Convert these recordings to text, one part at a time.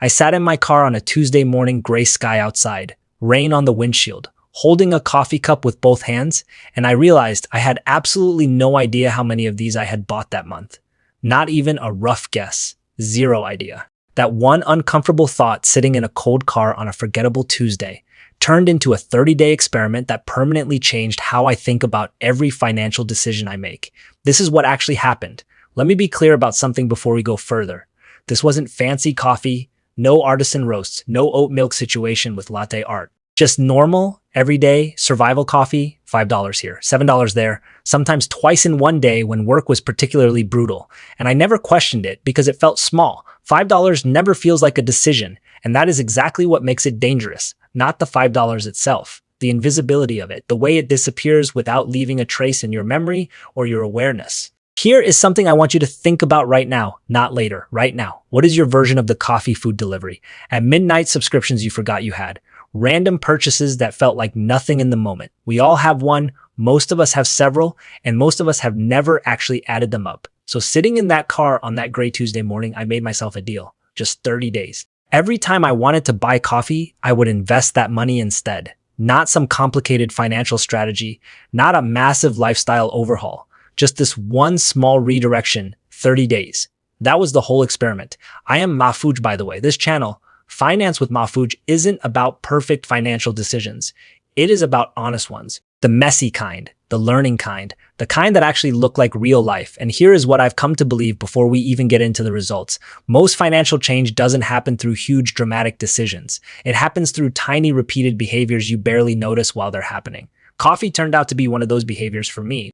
I sat in my car on a Tuesday morning, gray sky outside, rain on the windshield, holding a coffee cup with both hands, and I realized I had absolutely no idea how many of these I had bought that month. Not even a rough guess. Zero idea. That one uncomfortable thought sitting in a cold car on a forgettable Tuesday turned into a 30-day experiment that permanently changed how I think about every financial decision I make. This is what actually happened. Let me be clear about something before we go further. This wasn't fancy coffee, no artisan roasts, no oat milk situation with latte art. Just normal, everyday, survival coffee, $5 here, $7 there, sometimes twice in one day when work was particularly brutal. And I never questioned it because it felt small. $5 never feels like a decision, and that is exactly what makes it dangerous, not the $5 itself. The invisibility of it, the way it disappears without leaving a trace in your memory or your awareness. Here is something I want you to think about right now, not later, right now. What is your version of the coffee food delivery? At midnight, subscriptions you forgot you had. Random purchases that felt like nothing in the moment. We all have one, most of us have several, and most of us have never actually added them up. So sitting in that car on that gray Tuesday morning, I made myself a deal. Just 30 days. Every time I wanted to buy coffee, I would invest that money instead. Not some complicated financial strategy, not a massive lifestyle overhaul. Just this one small redirection, 30 days. That was the whole experiment. I am Mahfuj, by the way. This channel, Finance with Mahfuj, isn't about perfect financial decisions. It is about honest ones. The messy kind, the learning kind, the kind that actually look like real life. And here is what I've come to believe before we even get into the results. Most financial change doesn't happen through huge dramatic decisions. It happens through tiny repeated behaviors you barely notice while they're happening. Coffee turned out to be one of those behaviors for me.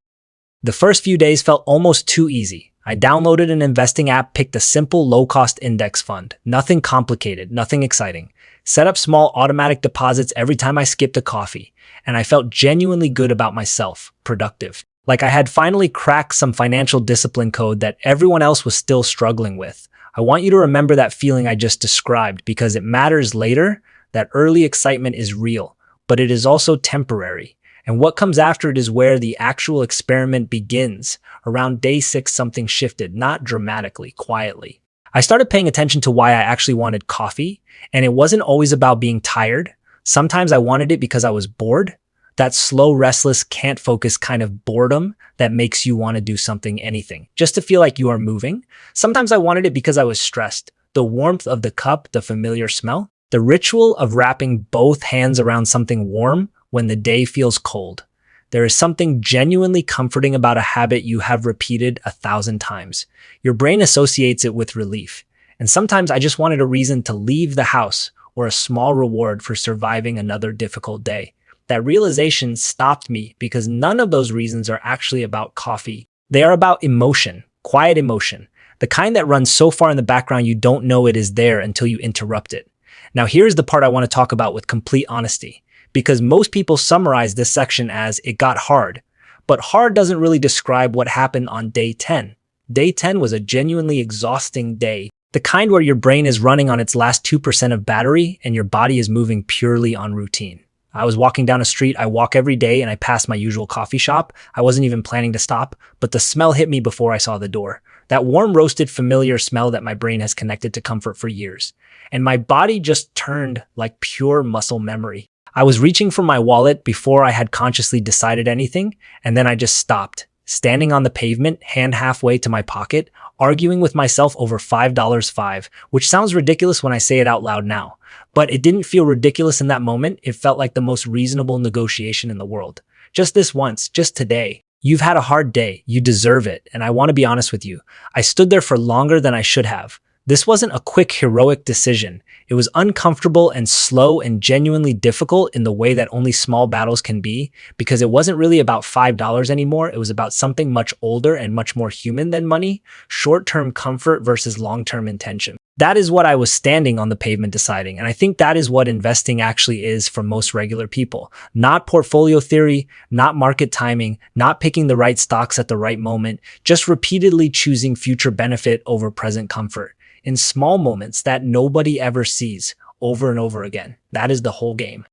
The first few days felt almost too easy. I downloaded an investing app, picked a simple low-cost index fund. Nothing complicated, nothing exciting. Set up small automatic deposits every time I skipped a coffee. And I felt genuinely good about myself, productive. Like I had finally cracked some financial discipline code that everyone else was still struggling with. I want you to remember that feeling I just described because it matters later. That early excitement is real, but it is also temporary. And what comes after it is where the actual experiment begins. Around day 6, something shifted, not dramatically, quietly. I started paying attention to why I actually wanted coffee, and it wasn't always about being tired. Sometimes I wanted it because I was bored. That slow, restless, can't focus kind of boredom that makes you want to do something, anything, just to feel like you are moving. Sometimes I wanted it because I was stressed. The warmth of the cup, the familiar smell, the ritual of wrapping both hands around something warm when the day feels cold. There is something genuinely comforting about a habit you have repeated 1,000 times. Your brain associates it with relief. And sometimes I just wanted a reason to leave the house or a small reward for surviving another difficult day. That realization stopped me because none of those reasons are actually about coffee. They are about emotion, quiet emotion, the kind that runs so far in the background you don't know it is there until you interrupt it. Now here's the part I want to talk about with complete honesty. Because most people summarize this section as it got hard. But hard doesn't really describe what happened on day 10. Day 10 was a genuinely exhausting day. The kind where your brain is running on its last 2% of battery and your body is moving purely on routine. I was walking down a street I walk every day and I passed my usual coffee shop. I wasn't even planning to stop, but the smell hit me before I saw the door. That warm, roasted, familiar smell that my brain has connected to comfort for years. And my body just turned like pure muscle memory. I was reaching for my wallet before I had consciously decided anything, and then I just stopped, standing on the pavement, hand halfway to my pocket, arguing with myself over $5, which sounds ridiculous when I say it out loud now. But it didn't feel ridiculous in that moment. It felt like the most reasonable negotiation in the world. Just this once, just today. You've had a hard day. You deserve it. And I want to be honest with you. I stood there for longer than I should have. This wasn't a quick, heroic decision. It was uncomfortable and slow and genuinely difficult in the way that only small battles can be, because it wasn't really about $5 anymore. It was about something much older and much more human than money, short-term comfort versus long-term intention. That is what I was standing on the pavement deciding, and I think that is what investing actually is for most regular people. Not portfolio theory, not market timing, not picking the right stocks at the right moment, just repeatedly choosing future benefit over present comfort. In small moments that nobody ever sees, over and over again. That is the whole game.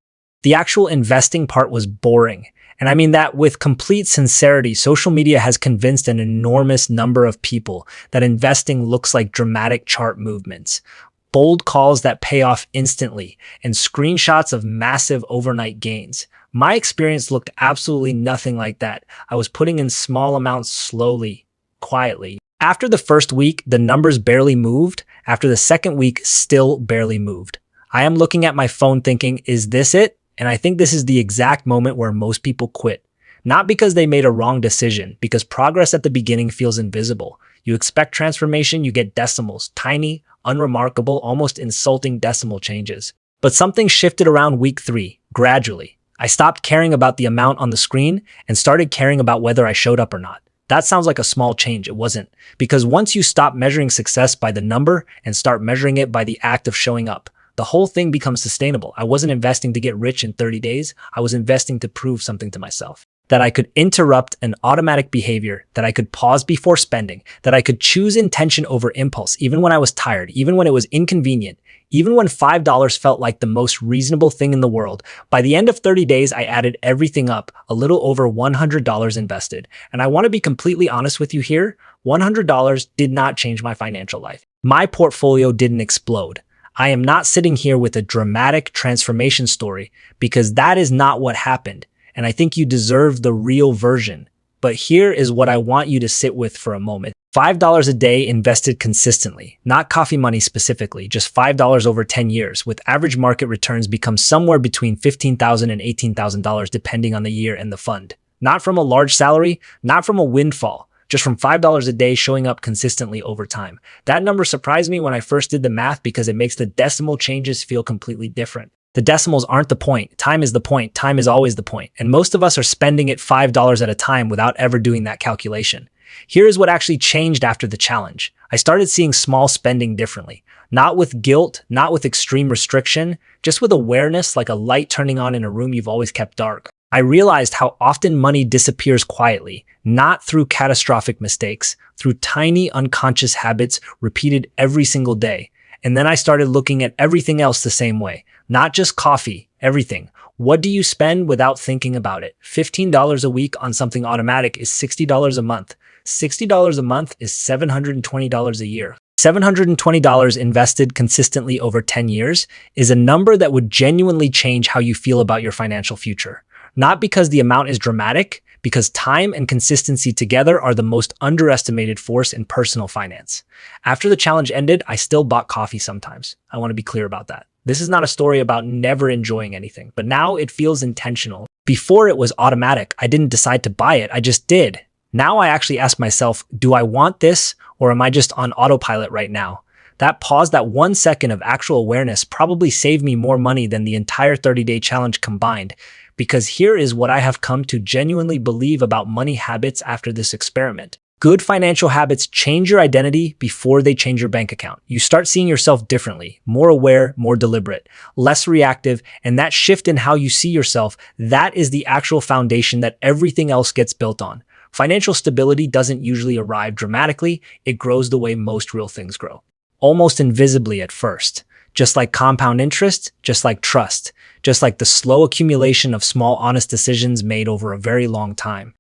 The actual investing part was boring. And I mean that with complete sincerity. Social media has convinced an enormous number of people that investing looks like dramatic chart movements. bold calls that pay off instantly, and screenshots of massive overnight gains. My experience looked absolutely nothing like that. I was putting in small amounts slowly, quietly. After the first week, the numbers barely moved. After the second week, still barely moved. I am looking at my phone thinking, is this it? And I think this is the exact moment where most people quit. Not because they made a wrong decision, because progress at the beginning feels invisible. You expect transformation, you get decimals, tiny, unremarkable, almost insulting decimal changes. But something shifted around week 3, gradually. I stopped caring about the amount on the screen and started caring about whether I showed up or not. That sounds like a small change. It wasn't. Because once you stop measuring success by the number and start measuring it by the act of showing up, the whole thing becomes sustainable. I wasn't investing to get rich in 30 days. I was investing to prove something to myself. That I could interrupt an automatic behavior, that I could pause before spending, that I could choose intention over impulse, even when I was tired, even when it was inconvenient, even when $5 felt like the most reasonable thing in the world. By the end of 30 days, I added everything up, a little over $100 invested. And I want to be completely honest with you here, $100 did not change my financial life. My portfolio didn't explode. I am not sitting here with a dramatic transformation story because that is not what happened. And I think you deserve the real version. But here is what I want you to sit with for a moment. $5 a day invested consistently, not coffee money specifically, just $5 over 10 years, with average market returns become somewhere between $15,000 and $18,000 depending on the year and the fund. Not from a large salary, not from a windfall, just from $5 a day showing up consistently over time. That number surprised me when I first did the math because it makes the decimal changes feel completely different. The decimals aren't the point. Time is the point. Time is always the point. And most of us are spending it $5 at a time without ever doing that calculation. Here is what actually changed after the challenge. I started seeing small spending differently. Not with guilt, not with extreme restriction, just with awareness, like a light turning on in a room you've always kept dark. I realized how often money disappears quietly, not through catastrophic mistakes, through tiny unconscious habits repeated every single day. And then I started looking at everything else the same way. Not just coffee, everything. What do you spend without thinking about it? $15 a week on something automatic is $60 a month. $60 a month is $720 a year. $720 invested consistently over 10 years is a number that would genuinely change how you feel about your financial future. Not because the amount is dramatic, because time and consistency together are the most underestimated force in personal finance. After the challenge ended, I still bought coffee sometimes. I want to be clear about that. This is not a story about never enjoying anything, but now it feels intentional. Before it was automatic. I didn't decide to buy it. I just did. Now I actually ask myself, do I want this or am I just on autopilot right now? That pause, that 1 second of actual awareness probably saved me more money than the entire 30-day challenge combined. Because here is what I have come to genuinely believe about money habits after this experiment. Good financial habits change your identity before they change your bank account. You start seeing yourself differently, more aware, more deliberate, less reactive, and that shift in how you see yourself, that is the actual foundation that everything else gets built on. Financial stability doesn't usually arrive dramatically, it grows the way most real things grow. Almost invisibly at first. Just like compound interest, just like trust, just like the slow accumulation of small honest decisions made over a very long time.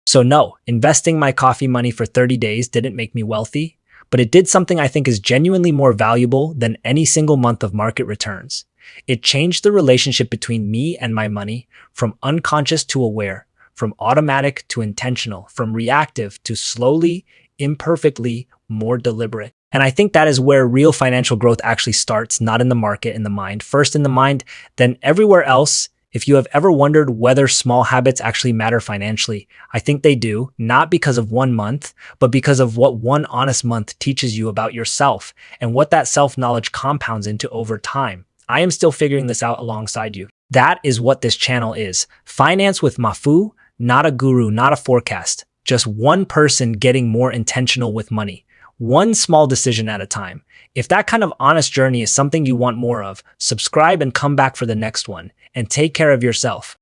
So no, investing my coffee money for 30 days didn't make me wealthy, but it did something I think is genuinely more valuable than any single month of market returns. It changed the relationship between me and my money from unconscious to aware, from automatic to intentional, from reactive to slowly, imperfectly, more deliberate. And I think that is where real financial growth actually starts, not in the market, in the mind. First in the mind, then everywhere else. If you have ever wondered whether small habits actually matter financially, I think they do, not because of 1 month, but because of what one honest month teaches you about yourself and what that self-knowledge compounds into over time. I am still figuring this out alongside you. That is what this channel is. Finance with Mahfuj, not a guru, not a forecast. Just one person getting more intentional with money. One small decision at a time. If that kind of honest journey is something you want more of, subscribe and come back for the next one. And take care of yourself.